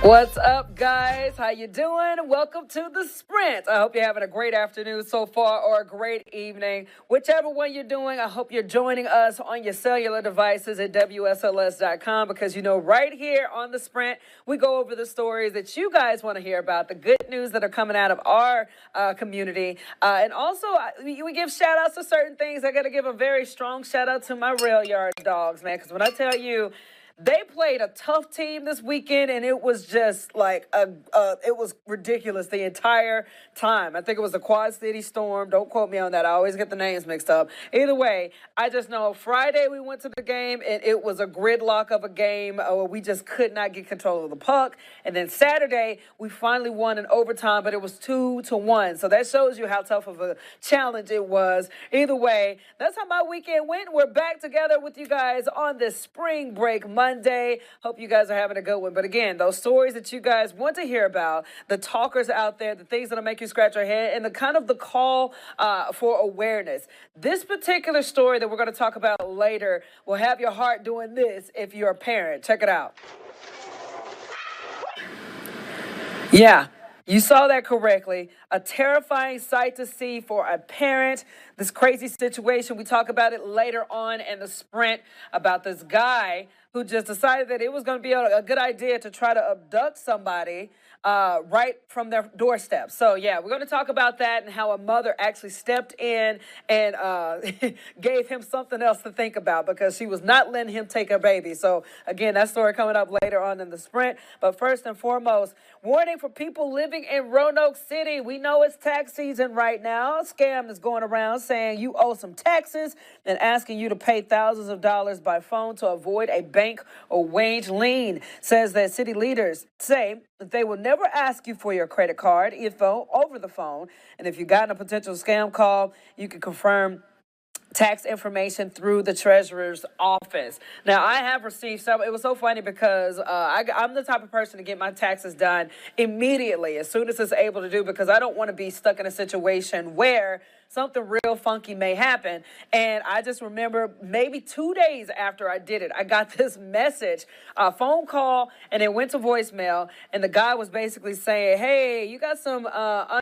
What's up, guys? How you doing? Welcome to The Sprint. I hope you're having a great afternoon so far or a great evening. Whichever one you're doing, I hope you're joining us on your cellular devices at WSLS.com because, right here on The Sprint, we go over the stories that you guys want to hear about, the good news that are coming out of our community. And also, we give shout-outs to certain things. I got to give a very strong shout-out to my rail yard dogs, man, because when I tell you, they played a tough team this weekend, and it was just like it was ridiculous the entire time. I think it was the Quad City Storm. Don't quote me on that. I always get the names mixed up. Either way, I just know Friday we went to the game, and it was a gridlock of a game where we just could not get control of the puck. And then Saturday, we finally won in overtime, but it was 2-1. So that shows you how tough of a challenge it was. Either way, that's how my weekend went. We're back together with you guys on this spring break Monday. Hope you guys are having a good one. But again, those stories that you guys want to hear about, the talkers out there, the things that'll make you scratch your head, and the call for awareness. This particular story that we're going to talk about later will have your heart doing this if you're a parent. Check it out. Yeah. You saw that correctly. A terrifying sight to see for a parent. This crazy situation. We talk about it later on in the sprint about this guy who just decided that it was going to be a good idea to try to abduct somebody right from their doorstep. So, yeah, we're going to talk about that and how a mother actually stepped in and gave him something else to think about because she was not letting him take her baby. So, again, that story coming up later on in the sprint. But first and foremost, warning for people living in Roanoke City. We know it's tax season right now. A scam is going around saying you owe some taxes and asking you to pay thousands of dollars by phone to avoid a bank or wage lien. Says that city leaders say that they will never ask you for your credit card info over the phone. And if you've gotten a potential scam call, you can confirm tax information through the treasurer's office. Now, I have received some. It was so funny because I'm the type of person to get my taxes done immediately, as soon as it's able to do, because I don't want to be stuck in a situation where something real funky may happen. And I just remember maybe 2 days after I did it, I got this message, a phone call, and it went to voicemail. And the guy was basically saying, hey, you got some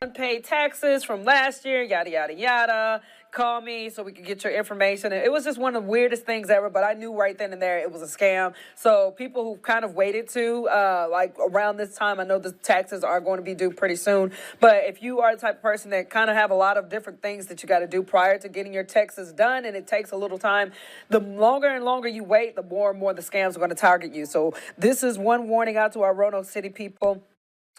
unpaid taxes from last year, yada, yada, yada. Call me so we could get your information. And it was just one of the weirdest things ever, but I knew right then and there it was a scam. So people who kind of waited to, like around this time, I know the taxes are going to be due pretty soon. But if you are the type of person that kind of have a lot of different things that you got to do prior to getting your taxes done, and it takes a little time, the longer and longer you wait, the more and more the scams are going to target you. So this is one warning out to our Roanoke City people.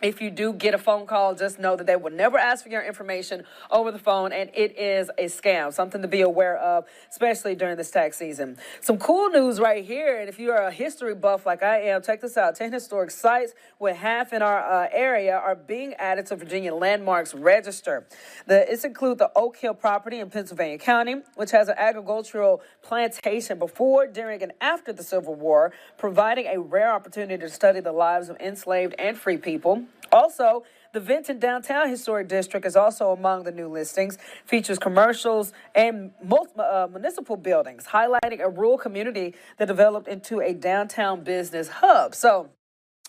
If you do get a phone call, just know that they will never ask for your information over the phone, and it is a scam, something to be aware of, especially during this tax season. Some cool news right here, and if you're a history buff like I am, check this out. 10 historic sites with half in our area are being added to Virginia Landmarks Register. This includes the Oak Hill property in Pennsylvania County, which has an agricultural plantation before, during, and after the Civil War, providing a rare opportunity to study the lives of enslaved and free people. Also, the Vinton Downtown Historic District is also among the new listings, features commercials and municipal buildings, highlighting a rural community that developed into a downtown business hub. So,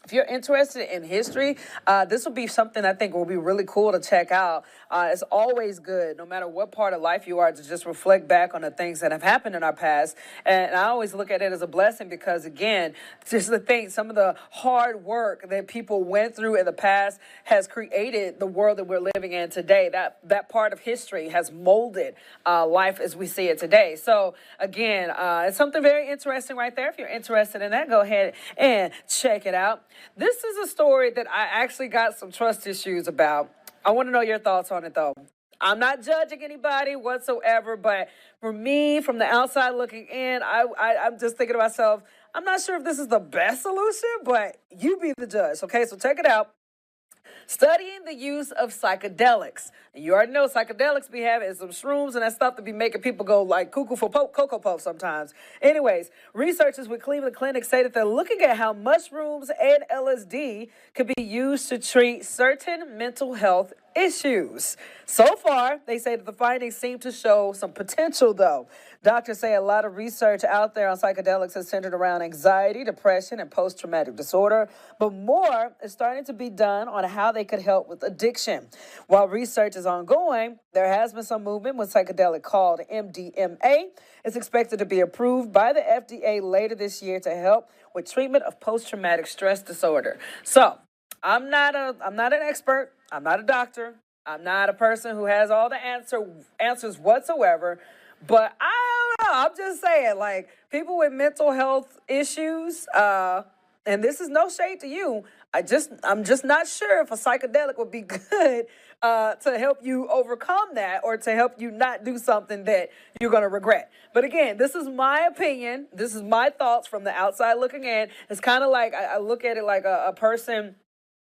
if you're interested in history, this will be something I think will be really cool to check out. It's always good, no matter what part of life you are, to just reflect back on the things that have happened in our past. And I always look at it as a blessing because, again, just to think some of the hard work that people went through in the past has created the world that we're living in today. That part of history has molded life as we see it today. So, again, it's something very interesting right there. If you're interested in that, go ahead and check it out. This is a story that I actually got some trust issues about. I want to know your thoughts on it, though. I'm not judging anybody whatsoever, but for me, from the outside looking in, I'm just thinking to myself, I'm not sure if this is the best solution, but you be the judge. Okay, so check it out. Studying the use of psychedelics. And you already know psychedelics be having some shrooms and that stuff to be making people go like cuckoo for Cocoa Puffs sometimes. Anyways, researchers with Cleveland Clinic say that they're looking at how mushrooms and LSD could be used to treat certain mental health issues. So far, they say that the findings seem to show some potential, though. Doctors say a lot of research out there on psychedelics is centered around anxiety, depression, and post-traumatic disorder, but more is starting to be done on how they could help with addiction. While research is ongoing, there has been some movement with psychedelic called MDMA. It's expected to be approved by the FDA later this year to help with treatment of post-traumatic stress disorder. So, I'm not an expert. I'm not a doctor. I'm not a person who has all the answers whatsoever. But I don't know. I'm just saying, like, people with mental health issues, and this is no shade to you. I'm just not sure if a psychedelic would be good to help you overcome that or to help you not do something that you're going to regret. But again, this is my opinion. This is my thoughts from the outside looking in. It's kind of like I look at it like a person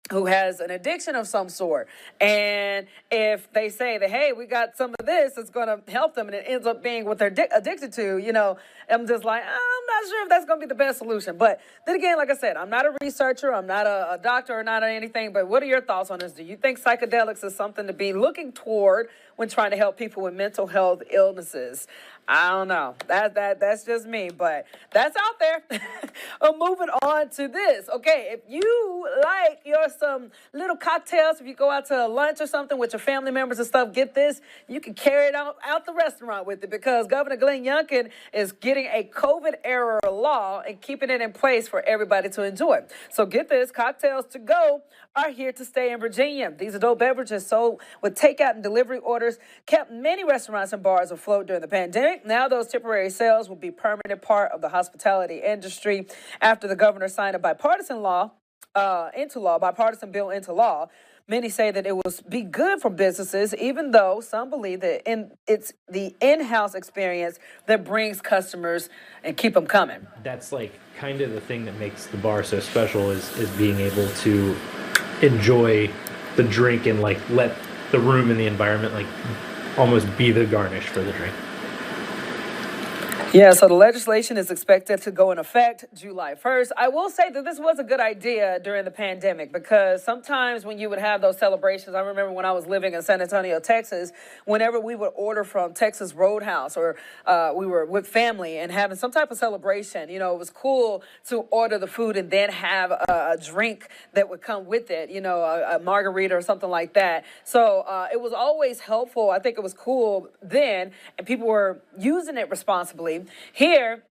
who has an addiction of some sort. And if they say that, hey, we got some of this, it's going to help them, and it ends up being what they're addicted to, I'm just like, I'm not sure if that's going to be the best solution. But then again, like I said, I'm not a researcher, I'm not a doctor or not anything, but what are your thoughts on this? Do you think psychedelics is something to be looking toward when trying to help people with mental health illnesses? I don't know. That's just me, but that's out there. Moving on to this. Okay, if you like some little cocktails, if you go out to lunch or something with your family members and stuff, get this. You can carry it out the restaurant with it because Governor Glenn Youngkin is getting a COVID-era law and keeping it in place for everybody to enjoy. So get this. Cocktails to go are here to stay in Virginia. These adult beverages sold with takeout and delivery orders kept many restaurants and bars afloat during the pandemic. Now those temporary sales will be a permanent part of the hospitality industry after the governor signed a bipartisan bill into law. Many say that it will be good for businesses, even though some believe that it's the in-house experience that brings customers and keep them coming. That's like kind of the thing that makes the bar so special is being able to enjoy the drink and like let the room and the environment like almost be the garnish for the drink. Yeah, so the legislation is expected to go in effect July 1st. I will say that this was a good idea during the pandemic because sometimes when you would have those celebrations, I remember when I was living in San Antonio, Texas, whenever we would order from Texas Roadhouse or we were with family and having some type of celebration, it was cool to order the food and then have a drink that would come with it, a margarita or something like that. So it was always helpful. I think it was cool then, and people were using it responsibly. Here,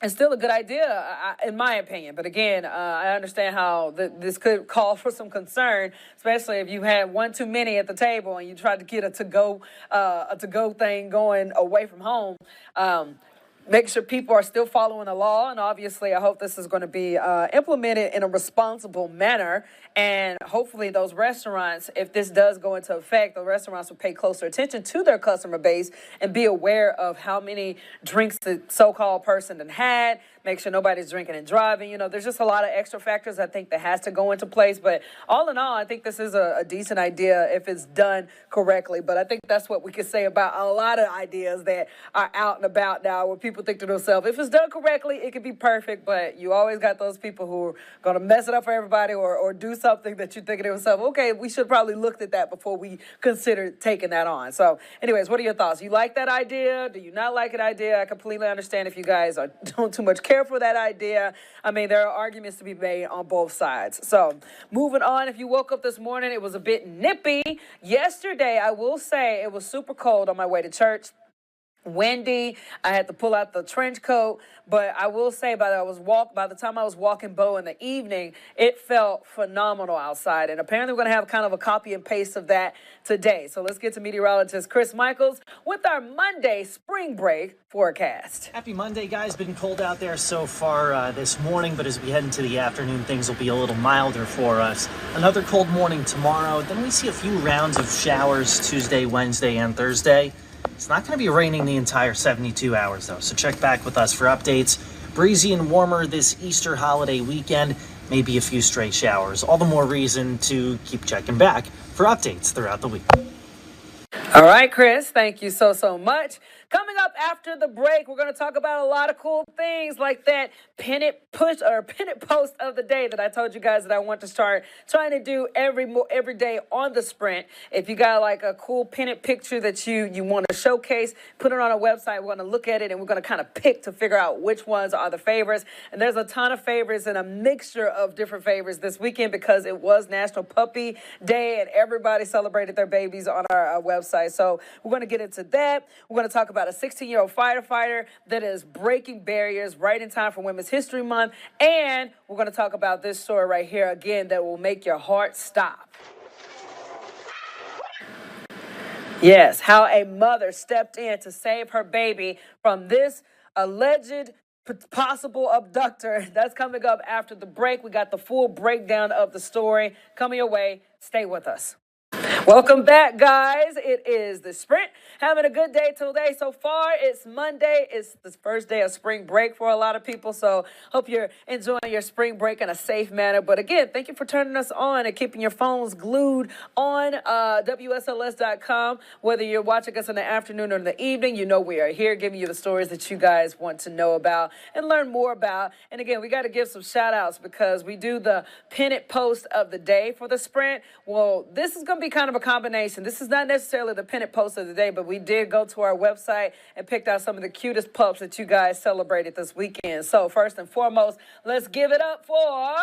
it's still a good idea, in my opinion. But again, I understand how this could call for some concern, especially if you had one too many at the table and you tried to get a to-go thing going away from home. Make sure people are still following the law, and obviously I hope this is going to be implemented in a responsible manner, and hopefully those restaurants, if this does go into effect, the restaurants will pay closer attention to their customer base and be aware of how many drinks the so-called person had, make sure nobody's drinking and driving. There's just a lot of extra factors I think that has to go into place, but all in all, I think this is a decent idea if it's done correctly, but I think that's what we could say about a lot of ideas that are out and about now where people think to themselves, if it's done correctly, it could be perfect, but you always got those people who are going to mess it up for everybody or do something that you think to yourself, okay, we should probably looked at that before we considered taking that on. So anyways, what are your thoughts? You like that idea? Do you not like an idea? I completely understand if you guys don't too much care for that idea. I mean, there are arguments to be made on both sides. So moving on, if you woke up this morning, it was a bit nippy. Yesterday, I will say it was super cold on my way to church. Windy. I had to pull out the trench coat, but I will say by the time I was walking Bo in the evening, it felt phenomenal outside. And apparently we're going to have kind of a copy and paste of that today. So let's get to meteorologist Chris Michaels with our Monday spring break forecast. Happy Monday, guys. Been cold out there so far this morning, but as we head into the afternoon, things will be a little milder for us. Another cold morning tomorrow. Then we see a few rounds of showers Tuesday, Wednesday, and Thursday. It's not going to be raining the entire 72 hours, though, so check back with us for updates. Breezy and warmer this Easter holiday weekend, maybe a few stray showers. All the more reason to keep checking back for updates throughout the week. All right, Chris, thank you so much. Coming up after the break, we're going to talk about a lot of cool things like that pin it post of the day that I told you guys that I want to start trying to do every day on the Sprint. If you got like a cool pin it picture that you want to showcase, put it on our website. We're going to look at it and we're going to kind of pick to figure out which ones are the favorites. And there's a ton of favorites and a mixture of different favorites this weekend because it was National Puppy Day and everybody celebrated their babies on our website. So we're going to get into that. We're going to talk about a 16-year-old firefighter that is breaking barriers right in time for Women's History Month. And we're going to talk about this story right here again that will make your heart stop. Yes, how a mother stepped in to save her baby from this alleged possible abductor. That's coming up after the break. We got the full breakdown of the story coming your way. Stay with us. Welcome back, guys. It is the Sprint. Having a good day today. So far, it's Monday. It's the first day of spring break for a lot of people. So hope you're enjoying your spring break in a safe manner. But again, thank you for turning us on and keeping your phones glued on WSLS.com. Whether you're watching us in the afternoon or in the evening, you know we are here giving you the stories that you guys want to know about and learn more about. And again, we got to give some shout outs because we do the pin it post of the day for the Sprint. Well, this is going to be kind of a combination. This is not necessarily the pin it post of the day, but we did go to our website and picked out some of the cutest pups that you guys celebrated this weekend. So first and foremost, let's give it up for,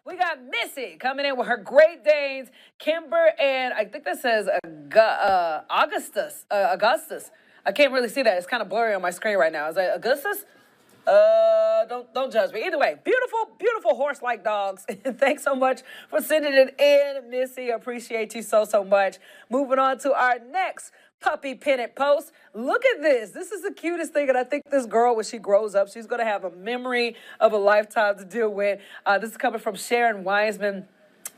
we got Missy coming in with her Great Danes, Kimber, and I think that says Augustus. I can't really see that. It's kind of blurry on my screen right now. Is that Augustus? Don't judge me. Either way, beautiful horse-like dogs. Thanks so much for sending it in, Missy. Appreciate you so much. Moving on to our next puppy pennant post. Look at this. This is the cutest thing, and I think this girl, when she grows up, she's going to have a memory of a lifetime to deal with. This is coming from Sharon Wiseman.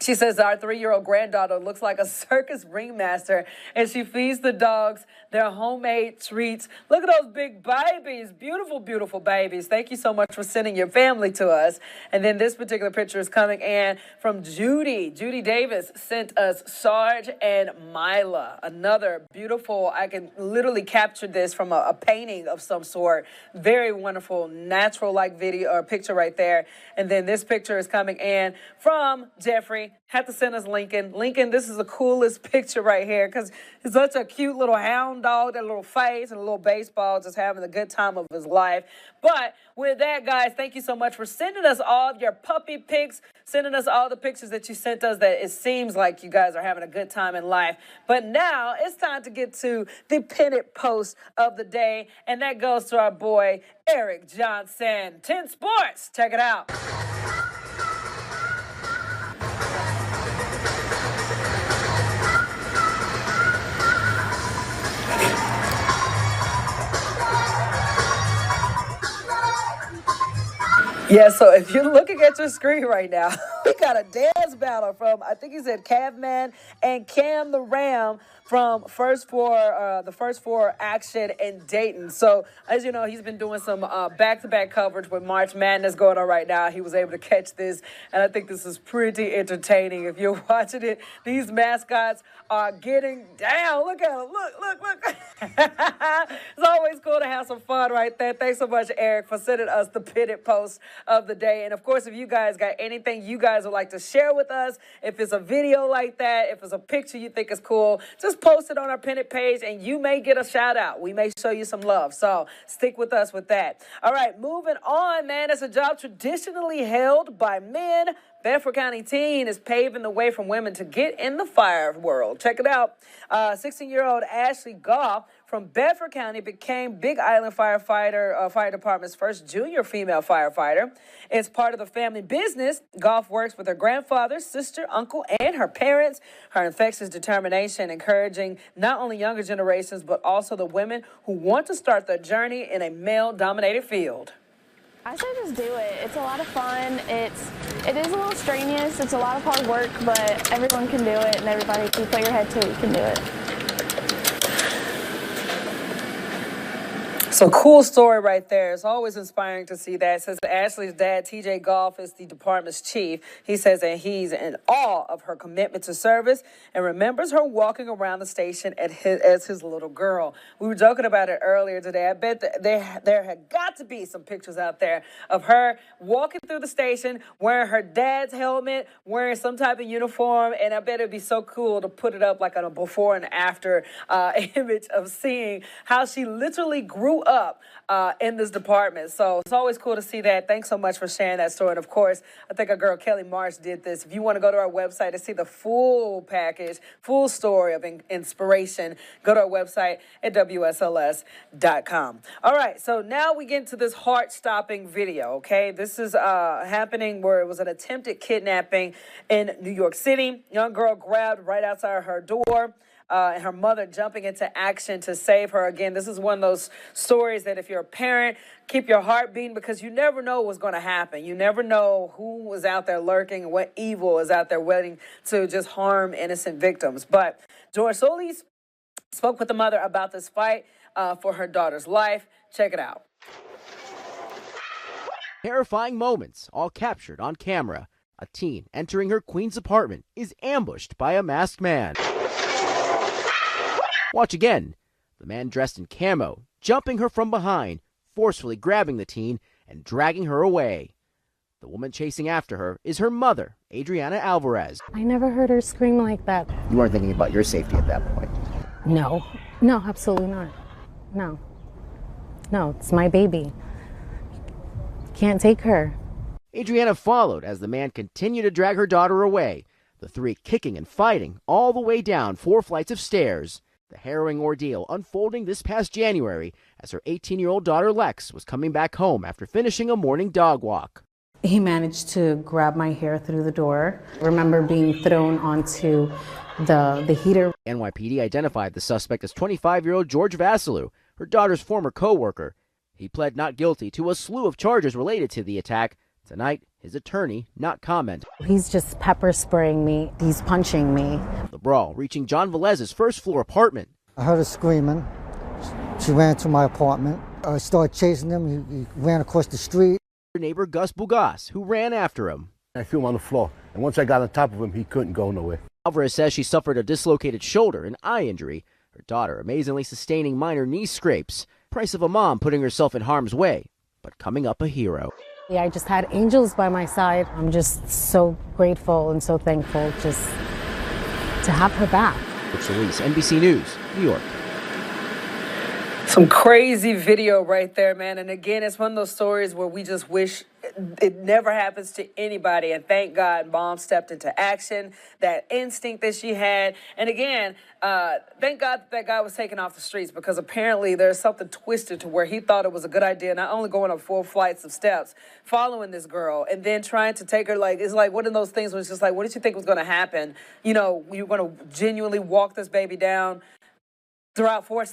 She says our 3-year-old granddaughter looks like a circus ringmaster, and she feeds the dogs their homemade treats. Look at those big babies. Beautiful, beautiful babies. Thank you so much for sending your family to us. And then this particular picture is coming in from Judy. Judy Davis sent us Sarge and Mila. Another beautiful, I can literally capture this from a painting of some sort. Very wonderful, natural-like video or picture right there. And then this picture is coming in from Jeffrey. Had to send us Lincoln. Lincoln, this is the coolest picture right here because he's such a cute little hound dog, that little face and a little baseball, just having the good time of his life. But with that, guys, thank you so much for sending us all of your puppy pics, sending us all the pictures that you sent us that it seems like you guys are having a good time in life. But now it's time to get to the pennant post of the day, and that goes to our boy, Eric Johnson. 10 Sports. Check it out. Yeah, so if you're looking at your screen right now, we got a dance battle from, I think he said Cavman and Cam the Ram from the First Four action in Dayton. So, as you know, he's been doing some back-to-back coverage with March Madness going on right now. He was able to catch this, and I think this is pretty entertaining. If you're watching it, these mascots are getting down. Look at them. Look. It's always cool to have some fun right there. Thanks so much, Eric, for sending us the pennant post of the day. And, of course, if you guys got anything you guys would like to share with us, if it's a video like that, if it's a picture you think is cool, just post it on our pennant page, and you may get a shout out. We may show you some love. So stick with us with that. All right, moving on, man. It's a job traditionally held by men. Bedford County teen is paving the way for women to get in the fire world. Check it out. 16-year-old Ashley Goff from Bedford County became Big Island Fire Department's first junior female firefighter. It's part of the family business. Goff works with her grandfather, sister, uncle, and her parents. Her infectious determination encouraging not only younger generations, but also the women who want to start their journey in a male-dominated field. I say just do it. It's a lot of fun. It is a little strenuous. It's a lot of hard work, but everyone can do it, and everybody, if you put your head to it, you can do it. So cool story right there. It's always inspiring to see that. It says Ashley's dad, TJ Goff, is the department's chief. He says that he's in awe of her commitment to service and remembers her walking around the station as his little girl. We were joking about it earlier today. I bet that there had got to be some pictures out there of her walking through the station, wearing her dad's helmet, wearing some type of uniform, and I bet it'd be so cool to put it up like on a before and after image of seeing how she literally grew up in this department. So it's always cool to see that. Thanks so much for sharing that story. And of course, I think our girl Kelly Marsh did this. If you want to go to our website to see the full package, full story of inspiration, go to our website at WSLS.com. All right, so now we get into this heart-stopping video, okay? This is happening where it was an attempted kidnapping in New York City. Young girl grabbed right outside her door. And her mother jumping into action to save her. Again, this is one of those stories that if you're a parent, keep your heart beating because you never know what's going to happen. You never know who is out there lurking and what evil is out there waiting to just harm innocent victims. But George Solis spoke with the mother about this fight for her daughter's life. Check it out. Terrifying moments, all captured on camera. A teen entering her Queens apartment is ambushed by a masked man. Watch again. The man dressed in camo, jumping her from behind, forcefully grabbing the teen and dragging her away. The woman chasing after her is her mother, Adriana Alvarez. I never heard her scream like that. You weren't thinking about your safety at that point. No, absolutely not. No, it's my baby. Can't take her. Adriana followed as the man continued to drag her daughter away, the three kicking and fighting all the way down 4 flights of stairs. The harrowing ordeal unfolding this past January as her 18-year-old daughter Lex was coming back home after finishing a morning dog walk. He managed to grab my hair through the door. I remember being thrown onto the heater. NYPD identified the suspect as 25-year-old George Vasilou, her daughter's former co-worker. He pled not guilty to a slew of charges related to the attack. Tonight, his attorney not comment. He's just pepper spraying me. He's punching me. The brawl reaching John Velez's first-floor apartment. I heard her screaming. She ran to my apartment. I started chasing him. He ran across the street. Her neighbor Gus Bugas, who ran after him. I threw him on the floor, and once I got on top of him, he couldn't go nowhere. Alvarez says she suffered a dislocated shoulder and eye injury. Her daughter amazingly sustaining minor knee scrapes. Price of a mom putting herself in harm's way, but coming up a hero. I just had angels by my side. I'm just so grateful and so thankful just to have her back. Solis, NBC News, New York. Some crazy video right there, man. And again, it's one of those stories where we just wish it never happens to anybody. And thank God mom stepped into action, that instinct that she had. And again, thank God that guy was taken off the streets because apparently there's something twisted to where he thought it was a good idea, not only going up 4 flights of steps, following this girl, and then trying to take her, like, it's like one of those things where it's just like, what did you think was going to happen? You know, you're going to genuinely walk this baby down throughout 4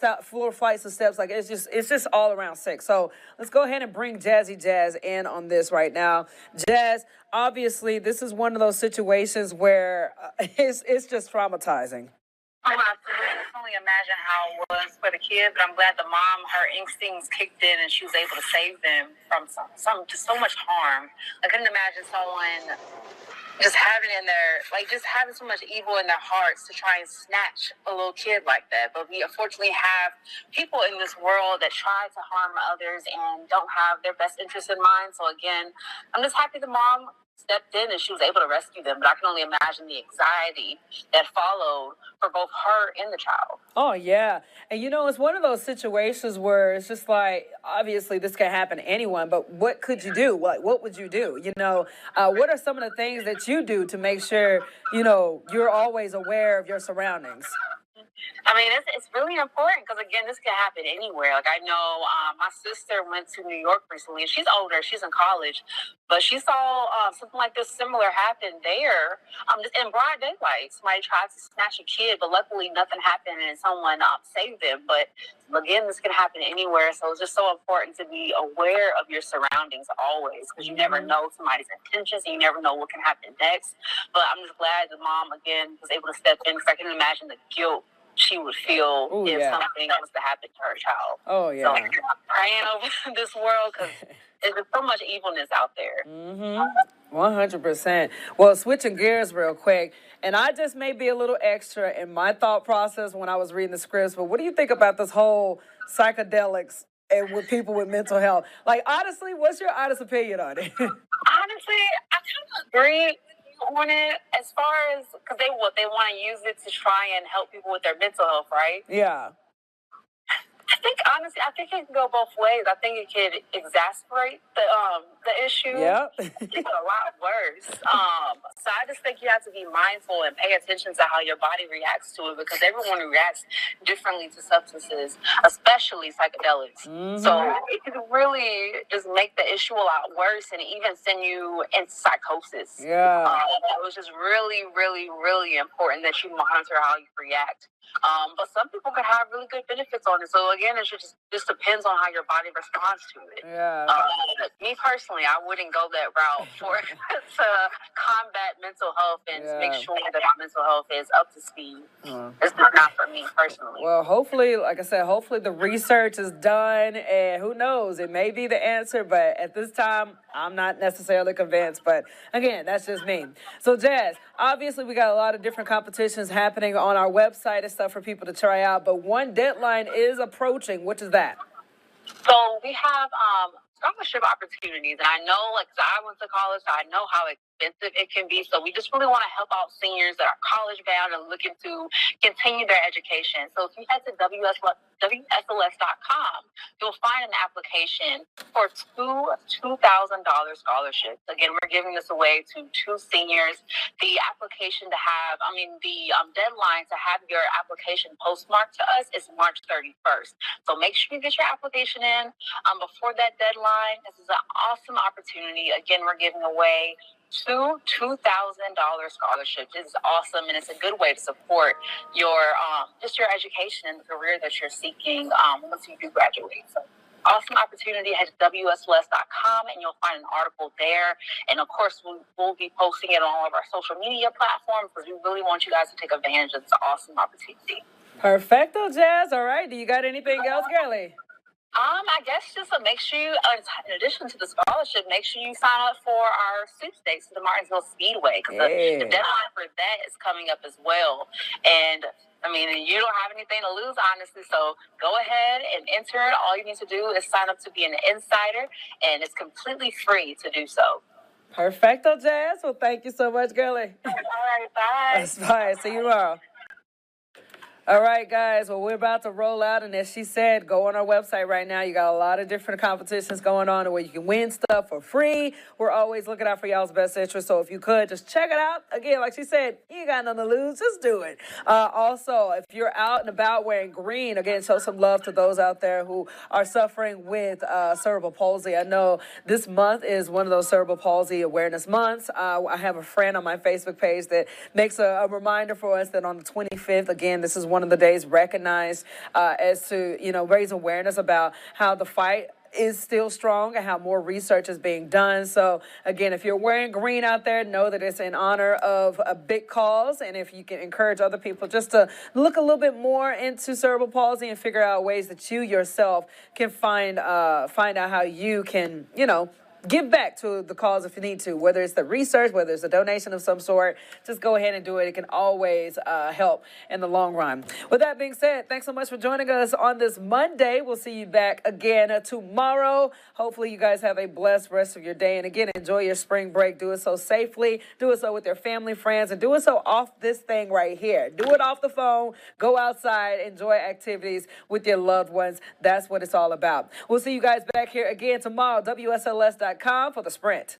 flights of steps. Like, it's just all around sick. So let's go ahead and bring Jazzy Jazz in on this right now. Jazz, obviously, this is one of those situations where it's just traumatizing. Oh, absolutely. I can only imagine how it was for the kid, but I'm glad the mom, her instincts kicked in and she was able to save them from just so much harm. I couldn't imagine someone just having just having so much evil in their hearts to try and snatch a little kid like that. But we unfortunately have people in this world that try to harm others and don't have their best interests in mind. So again, I'm just happy the mom stepped in and she was able to rescue them. But I can only imagine the anxiety that followed for both her and the child. Oh, yeah. And, you know, it's one of those situations where it's just like, obviously this can happen to anyone, but what could you do? What would you do? You know, what are some of the things that you do to make sure, you know, you're always aware of your surroundings? I mean, it's really important because, again, this can happen anywhere. Like, I know my sister went to New York recently, and she's older. She's in college. But she saw something like this similar happen there just in broad daylight. Somebody tried to snatch a kid, but luckily nothing happened and someone saved them. But, again, this can happen anywhere. So it's just so important to be aware of your surroundings always because you never know somebody's intentions and you never know what can happen next. But I'm just glad the mom, again, was able to step in because I can imagine the guilt she would feel if something was to happen to her child. Oh, yeah. So I'm praying over this world because there's so much evilness out there. 100%. Well, switching gears real quick, and I just may be a little extra in my thought process when I was reading the scripts, but what do you think about this whole psychedelics and with people with mental health? Like, honestly, what's your honest opinion on it? Honestly, I kind of agree on it as far as, because they want to use it to try and help people with their mental health, right? Yeah. I think it can go both ways. I think it could exacerbate the issue. Yep. It's a lot worse. So I just think you have to be mindful and pay attention to how your body reacts to it, because everyone reacts differently to substances, especially psychedelics. So it could really just make the issue a lot worse and even send you into psychosis. Yeah. It was just really, really, really important that you monitor how you react. But some people could have really good benefits on it. So again, it just depends on how your body responds to it. Yeah. Me personally, I wouldn't go that route to combat mental health and to make sure that my mental health is up to speed. It's not for me personally. Well, hopefully, like I said, hopefully the research is done, and who knows, it may be the answer, but at this time, I'm not necessarily convinced. But again, that's just me. So, Jazz, obviously we got a lot of different competitions happening on our website and stuff for people to try out, but one deadline is approaching. Which is that? So we have scholarship opportunities, and I know, like, I went to college, so I know how expensive it can be. So we just really want to help out seniors that are college bound and looking to continue their education. So if you head to WSLS.com, you'll find an application for two $2,000 scholarships. Again, we're giving this away to 2 seniors. The deadline to have your application postmarked to us is March 31st. So make sure you get your application in before that deadline. This is an awesome opportunity. Again, we're giving away 2 $2,000 scholarships. This is awesome, and it's a good way to support your just your education and the career that you're seeking once you do graduate. So awesome opportunity. Head to WSLS.com and you'll find an article there. And of course, we'll be posting it on all of our social media platforms because we really want you guys to take advantage of this awesome opportunity. Perfecto, Jazz. All right. Do you got anything else, girlie? I guess just to make sure you, in addition to the scholarship, make sure you sign up for our sweepstakes to the Martinsville Speedway, because the deadline for that is coming up as well. And I mean, you don't have anything to lose, honestly. So go ahead and enter it. All you need to do is sign up to be an insider, and it's completely free to do so. Perfecto, Jazz. Well, thank you so much, girlie. All right, bye. Bye. See you tomorrow. All right, guys. Well, we're about to roll out, and as she said, go on our website right now. You got a lot of different competitions going on where you can win stuff for free. We're always looking out for y'all's best interest, so if you could, just check it out. Again, like she said, you ain't got nothing to lose. Just do it. Also, if you're out and about wearing green, again, show some love to those out there who are suffering with cerebral palsy. I know this month is one of those cerebral palsy awareness months. I have a friend on my Facebook page that makes a reminder for us that on the 25th, again, this is one of the days recognized as to, raise awareness about how the fight is still strong and how more research is being done. So again, if you're wearing green out there, know that it's in honor of a big cause. And if you can encourage other people just to look a little bit more into cerebral palsy and figure out ways that you yourself can find out how you can, give back to the cause if you need to, whether it's the research, whether it's a donation of some sort, just go ahead and do it. It can always help in the long run. With that being said, thanks so much for joining us on this Monday. We'll see you back again tomorrow. Hopefully you guys have a blessed rest of your day. And again, enjoy your spring break. Do it so safely. Do it so with your family, friends, and do it so off this thing right here. Do it off the phone. Go outside. Enjoy activities with your loved ones. That's what it's all about. We'll see you guys back here again tomorrow. WSLS.com for the Sprint.